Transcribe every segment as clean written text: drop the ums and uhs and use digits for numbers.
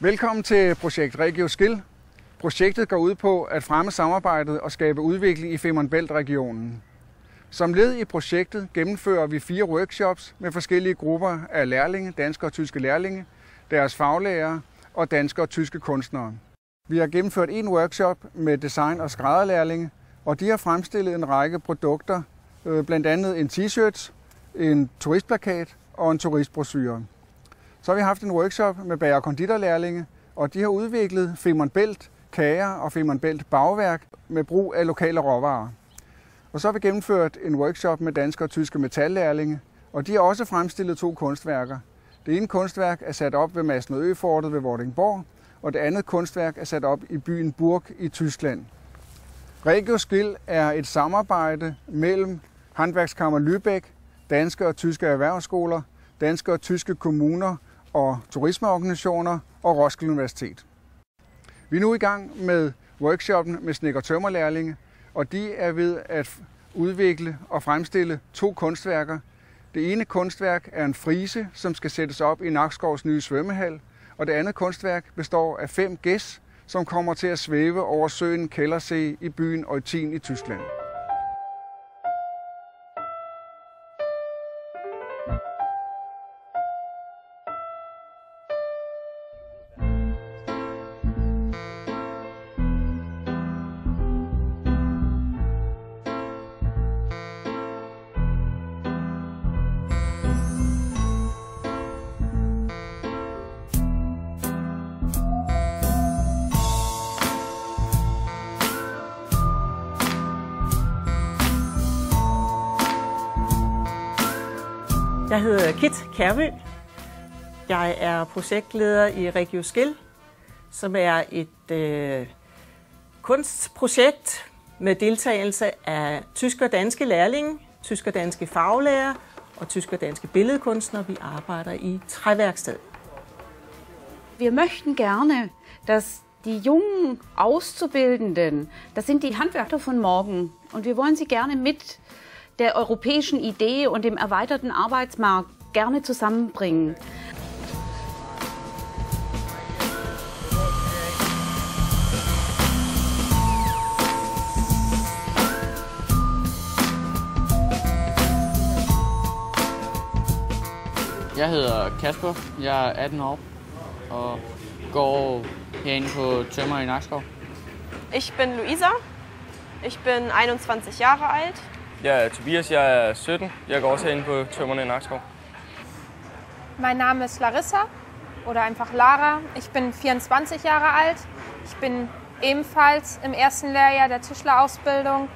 Velkommen til projekt RegioSkill. Projektet går ud på at fremme samarbejdet og skabe udvikling i Femern Bælt-regionen. Som led i projektet gennemfører vi 4 workshops med forskellige grupper af lærlinge, danske og tyske lærlinge, deres faglærere og danske og tyske kunstnere. Vi har gennemført en workshop med design- og skrædderlærlinge, og de har fremstillet en række produkter, blandt andet en t-shirt, en turistplakat og en turistbrochure. Så har vi haft en workshop med bager- og konditorlærlinge, og de har udviklet Femern Bælt kager og Femern Bælt bagværk med brug af lokale råvarer. Og så har vi gennemført en workshop med danske og tyske metallærlinge, og de har også fremstillet 2 kunstværker. Det ene kunstværk er sat op ved Masnedø-fortet ved Vordingborg, og det andet kunstværk er sat op i byen Burg i Tyskland. RegioSkill er et samarbejde mellem Håndværkskammer Lübeck, danske og tyske erhvervsskoler, danske og tyske kommuner og turismeorganisationer og Roskilde Universitet. Vi er nu i gang med workshoppen med snedker-tømrerlærlinge, og de er ved at udvikle og fremstille 2 kunstværker. Det ene kunstværk er en frise, som skal sættes op i Nakskovs nye svømmehal, og det andet kunstværk består af 5 gæs, som kommer til at svæve over søen Kellersee i byen Eutin i Tyskland. Jeg hedder Kit Kærby. Jeg er projektleder i RegioSkill, som er et kunstprojekt med deltagelse af tyske og danske lærlinge, tyske og danske faglærere og tyske og danske billedkunstnere. Vi arbejder i træværksted. Wir möchten gerne, dass die jungen Auszubildenden, das sind die Handwerker von morgen, und wir wollen sie gerne mit der europäischen Idee und dem erweiterten Arbeitsmarkt gerne zusammenbringen. Jeg hedder Kasper, jeg er 18 år og går herinde på Tømmer i Nakskov. Ich bin Luisa, ich bin 21 Jahre alt. Jeg er Tobias, jeg er 17. Jeg går også herinde på Tømmerne i Nakskov. Mein Name ist Larissa oder einfach Lara. Ich bin 24 Jahre alt. Ich bin ebenfalls im ersten Lehrjahr der Tischlerausbildung.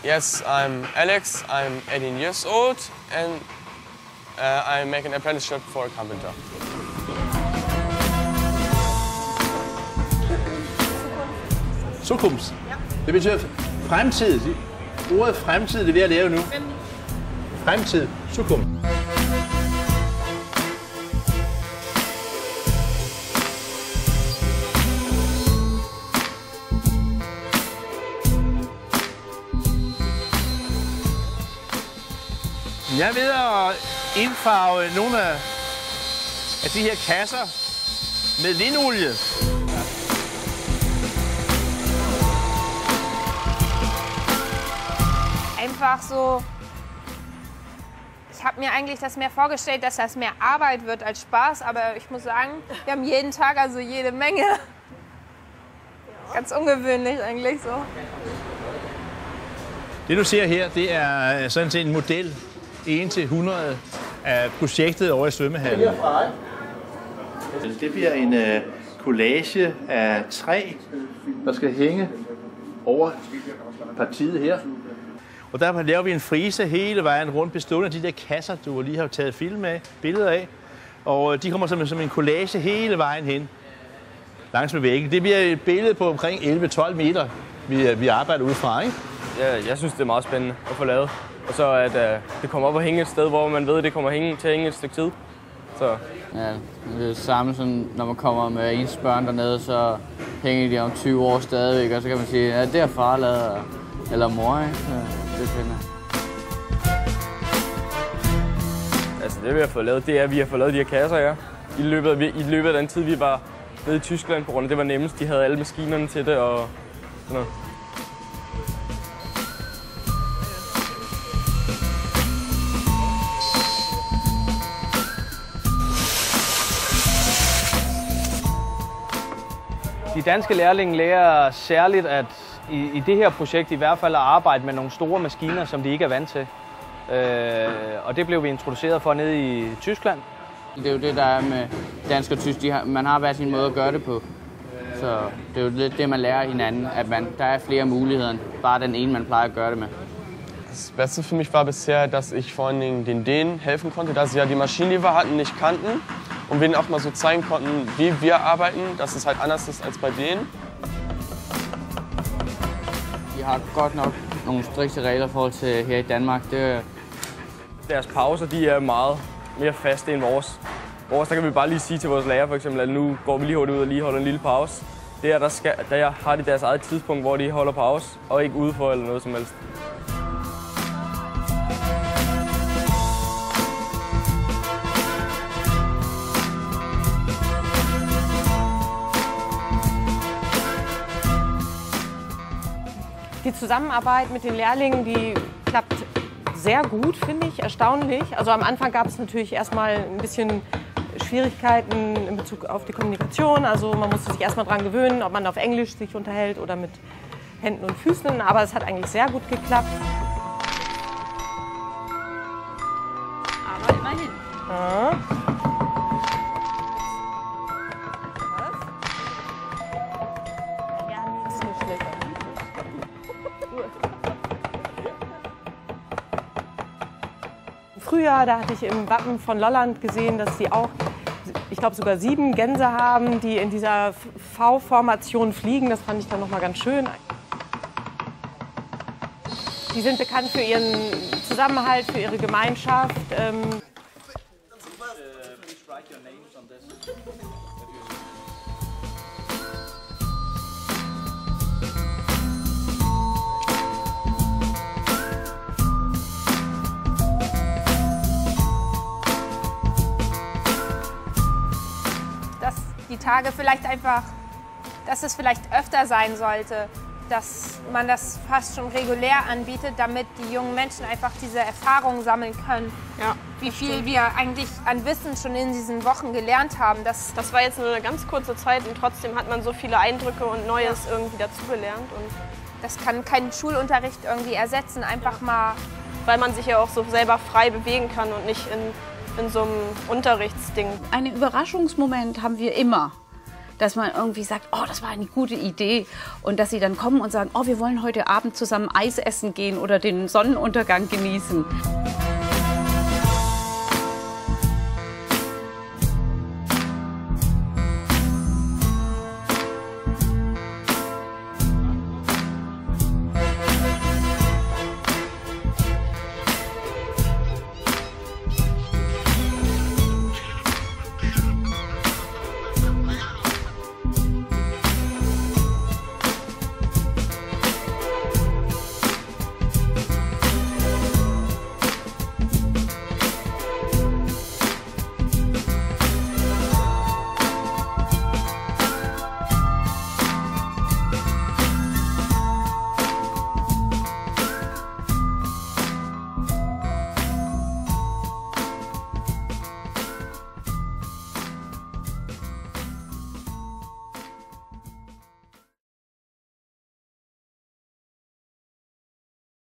Yes, I'm Alex. I'm 18 years old and I make an apprenticeship for a carpenter. Zukunft. Det betyder fremtid. Ordet fremtid, det er ved at lave nu. Fremtid. Zukunft. Jeg er ved at indfarve nogle af de her kasser med linolie. Einfach so, ich habe mir eigentlich das mehr vorgestellt, dass das mehr Arbeit wird als Spaß, aber ich muss sagen, wir haben jeden Tag also jede Menge. Ganz ungewöhnlich eigentlich so. Det du ser her, det er sådan set en model 1-100 af projektet over i svømmehallen. Det bliver en collage af træ, der skal hænge over partiet her. Og der laver vi en frise hele vejen rundt, bestående af de der kasser, du lige har taget billeder af. Og de kommer som en collage hele vejen hen langs med væggen. Det bliver et billede på omkring 11-12 meter, vi arbejder ud fra, ikke? Ja, jeg synes, det er meget spændende at få lavet. Og så at det kommer op og hænge et sted, hvor man ved, at det kommer til at hænge et stykke tid. Så. Ja, det er det samme, sådan, når man kommer med ens børn dernede, så hænger de om 20 år stadigvæk, og så kan man sige, at det er far lavet, eller mor, ikke? Så det finder jeg. Altså det vi har fået lavet, det er, at vi har fået lavet de her kasser her. I løbet af den tid, vi var nede i Tyskland, på grund af det var nemmest. De havde alle maskinerne til det og sådan noget. De danske lærlinge lærer særligt at i det her projekt i hvert fald at arbejde med nogle store maskiner, som de ikke er vant til. Og det blev vi introduceret for nede i Tyskland. Det er jo det, der er med dansk og tysk. Man har hver sin måde at gøre det på. Så det er jo det, man lærer hinanden, at der er flere muligheder end bare den ene, man plejer at gøre det med. Das Beste für mich war bisher, dass ich vor allen Dingen den Dänen helfen konnte, da sie ja die Maschinen, die wir hatten, nicht kannten. Und wir ihnen auch mal so zeigen konnten, wie wir arbeiten, dass es halt anders ist als bei denen. Vi har godt nok nogle strikse regler i forhold til her i Danmark. Deres pauser, de er meget mere faste end vores. Der kan vi bare lige sige til vores lærer for eksempel, at nu går vi lige hurtigt ud og lige holder en lille pause. Der har de deres eget tidspunkt, hvor de holder pause, og ikke udenfor eller noget som helst. Die Zusammenarbeit mit den Lehrlingen, die klappt sehr gut, finde ich, erstaunlich. Also am Anfang gab es natürlich erstmal ein bisschen Schwierigkeiten in Bezug auf die Kommunikation. Also man musste sich erstmal daran gewöhnen, ob man auf Englisch sich unterhält oder mit Händen und Füßen. Aber es hat eigentlich sehr gut geklappt. Aber immerhin. Ja. Früher, da hatte ich im Wappen von Lolland gesehen, dass sie auch, ich glaube sogar 7 Gänse haben, die in dieser V-Formation fliegen. Das fand ich dann noch mal ganz schön. Die sind bekannt für ihren Zusammenhalt, für ihre Gemeinschaft. Die Tage vielleicht einfach, dass es vielleicht öfter sein sollte, dass man das fast schon regulär anbietet, damit die jungen Menschen einfach diese Erfahrungen sammeln können. Ja, wie viel wir eigentlich an Wissen schon in diesen Wochen gelernt haben. Das war jetzt nur eine ganz kurze Zeit und trotzdem hat man so viele Eindrücke und Neues irgendwie dazugelernt. Und das kann keinen Schulunterricht irgendwie ersetzen, einfach mal. Weil man sich ja auch so selber frei bewegen kann und nicht in so einem Unterrichtsding. Einen Überraschungsmoment haben wir immer, dass man irgendwie sagt, oh, das war eine gute Idee und dass sie dann kommen und sagen, oh, wir wollen heute Abend zusammen Eis essen gehen oder den Sonnenuntergang genießen.